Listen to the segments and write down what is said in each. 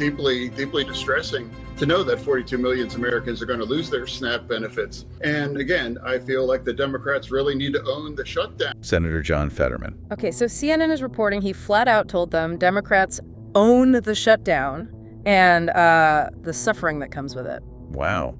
deeply, deeply distressing to know that 42 million Americans are going to lose their SNAP benefits. And again, I feel like the Democrats really need to own the shutdown. Senator John Fetterman. Okay, so CNN is reporting he flat out told them Democrats own the shutdown and the suffering that comes with it. Wow.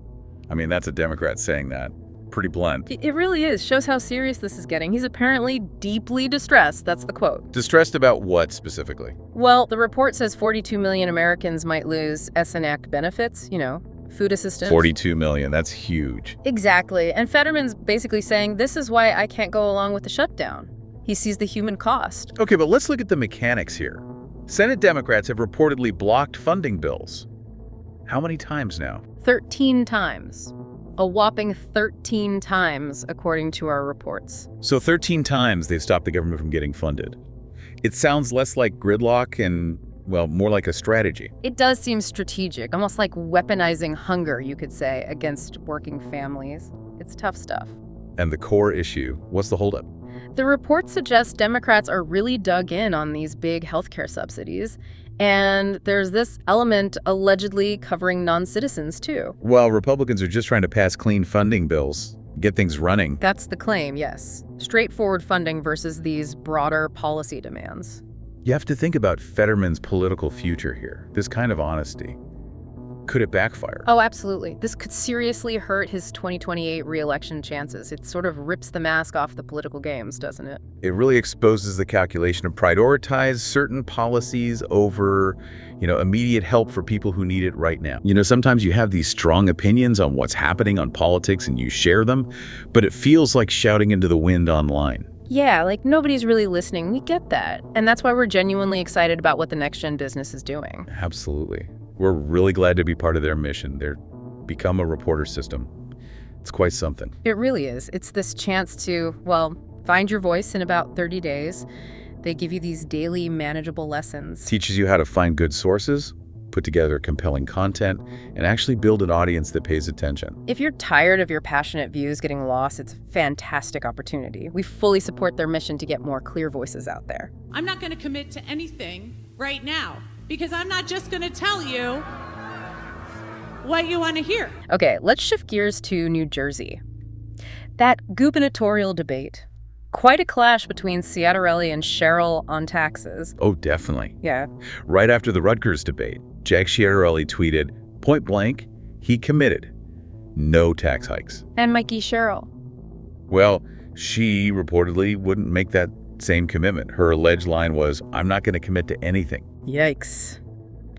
I mean, that's a Democrat saying that. Pretty blunt. It really is. Shows how serious this is getting. He's apparently deeply distressed. That's the quote. Distressed about what specifically? Well, the report says 42 million Americans might lose SNAP benefits, food assistance. 42 million. That's huge. Exactly. And Fetterman's basically saying, this is why I can't go along with the shutdown. He sees the human cost. Okay, but let's look at the mechanics here. Senate Democrats have reportedly blocked funding bills. How many times now? 13 times. A whopping 13 times, according to our reports. So 13 times they've stopped the government from getting funded. It sounds less like gridlock and, well, more like a strategy. It does seem strategic, almost like weaponizing hunger, you could say, against working families. It's tough stuff. And the core issue, what's the holdup? The report suggests Democrats are really dug in on these big healthcare subsidies. And there's this element allegedly covering non-citizens, too. Well, Republicans are just trying to pass clean funding bills, get things running. That's the claim, yes. Straightforward funding versus these broader policy demands. You have to think about Fetterman's political future here, this kind of honesty. Could it backfire? Oh, absolutely. This could seriously hurt his 2028 re-election chances. It sort of rips the mask off the political games, doesn't it? It really exposes the calculation to prioritize certain policies over, immediate help for people who need it right now. Sometimes you have these strong opinions on what's happening on politics and you share them, but it feels like shouting into the wind online. Yeah, like nobody's really listening. We get that. And that's why we're genuinely excited about what the Next Gen Business is doing. Absolutely. We're really glad to be part of their mission. They're become a reporter system. It's quite something. It really is. It's this chance to, find your voice in about 30 days. They give you these daily manageable lessons. Teaches you how to find good sources, put together compelling content, and actually build an audience that pays attention. If you're tired of your passionate views getting lost, it's a fantastic opportunity. We fully support their mission to get more clear voices out there. I'm not going to commit to anything right now, because I'm not just going to tell you what you want to hear. Okay, let's shift gears to New Jersey. That gubernatorial debate. Quite a clash between Ciattarelli and Sherrill on taxes. Oh, definitely. Yeah. Right after the Rutgers debate, Jack Ciattarelli tweeted, point blank, he committed no tax hikes. And Mikie Sherrill. Well, she reportedly wouldn't make that same commitment. Her alleged line was, I'm not going to commit to anything. Yikes.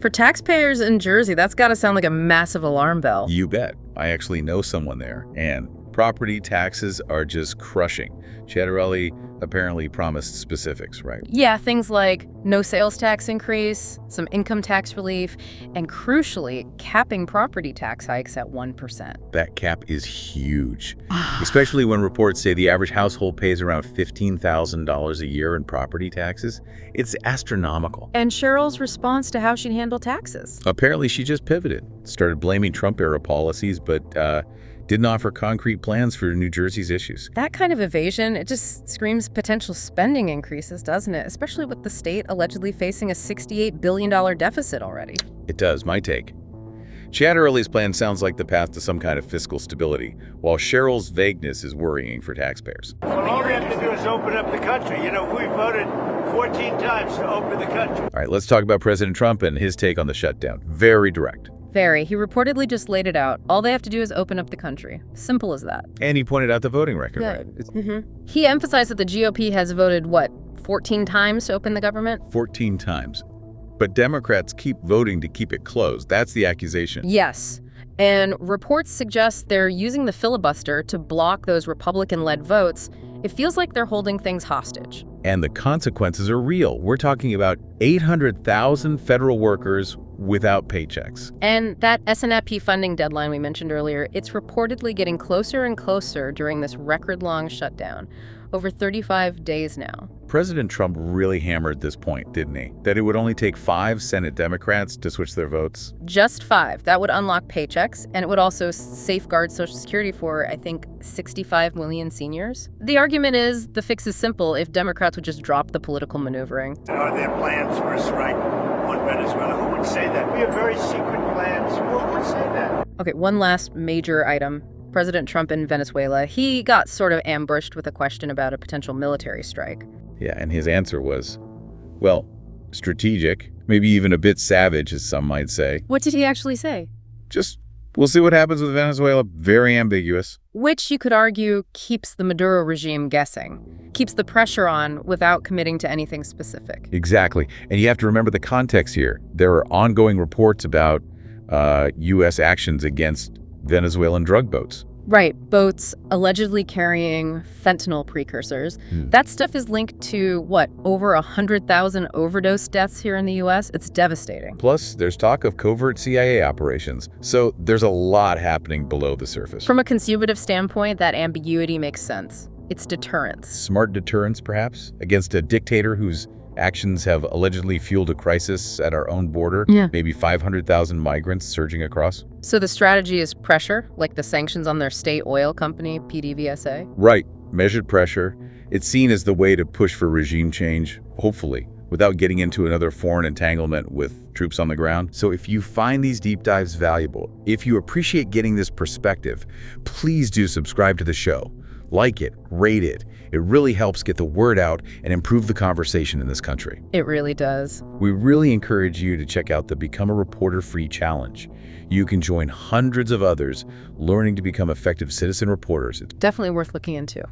For taxpayers in Jersey, that's got to sound like a massive alarm bell. You bet. I actually know someone there, and property taxes are just crushing. Ciattarelli apparently promised specifics, right? Yeah, things like no sales tax increase, some income tax relief, and crucially, capping property tax hikes at 1%. That cap is huge, especially when reports say the average household pays around $15,000 a year in property taxes. It's astronomical. And Sherrill's response to how she'd handle taxes? Apparently, she just pivoted, started blaming Trump-era policies, but didn't offer concrete plans for New Jersey's issues. That kind of evasion, it just screams potential spending increases, doesn't it? Especially with the state allegedly facing a $68 billion deficit already. It does, my take. Ciattarelli's plan sounds like the path to some kind of fiscal stability, while Sherrill's vagueness is worrying for taxpayers. Well, all we have to do is open up the country. We voted 14 times to open the country. All right, let's talk about President Trump and his take on the shutdown. Very direct. Very. He reportedly just laid it out. All they have to do is open up the country. Simple as that. And he pointed out the voting record, Yeah. right? Mm-hmm. He emphasized that the GOP has voted, 14 times to open the government? 14 times. But Democrats keep voting to keep it closed. That's the accusation. Yes. And reports suggest they're using the filibuster to block those Republican-led votes. It feels like they're holding things hostage. And the consequences are real. We're talking about 800,000 federal workers without paychecks. And that SNAP funding deadline we mentioned earlier, it's reportedly getting closer and closer during this record-long shutdown. Over 35 days now. President Trump really hammered this point, didn't he? That it would only take 5 Senate Democrats to switch their votes. Just 5. That would unlock paychecks, and it would also safeguard Social Security for, I think, 65 million seniors. The argument is the fix is simple if Democrats would just drop the political maneuvering. Are there plans for a strike? on Venezuela. Who would say that? We have very secret plans. Who would say that? Okay, one last major item. President Trump in Venezuela, he got sort of ambushed with a question about a potential military strike. Yeah, and his answer was, well, strategic, maybe even a bit savage, as some might say. What did he actually say? Just, we'll see what happens with Venezuela. Very ambiguous. Which you could argue keeps the Maduro regime guessing, keeps the pressure on without committing to anything specific. Exactly. And you have to remember the context here. There are ongoing reports about U.S. actions against Venezuelan drug boats. Right, boats allegedly carrying fentanyl precursors. That stuff is linked to, what, over 100,000 overdose deaths here in the U.S.? It's devastating. Plus, there's talk of covert CIA operations. So there's a lot happening below the surface. From a consumative standpoint, that ambiguity makes sense. It's deterrence. Smart deterrence, perhaps, against a dictator whose actions have allegedly fueled a crisis at our own border. Yeah. Maybe 500,000 migrants surging across. So the strategy is pressure, like the sanctions on their state oil company, PDVSA? Right. Measured pressure. It's seen as the way to push for regime change, hopefully, without getting into another foreign entanglement with troops on the ground. So if you find these deep dives valuable, if you appreciate getting this perspective, please do subscribe to the show. Like it, rate it. It really helps get the word out and improve the conversation in this country. It really does. We really encourage you to check out the Become a Reporter Free Challenge. You can join hundreds of others learning to become effective citizen reporters. It's Definitely worth looking into.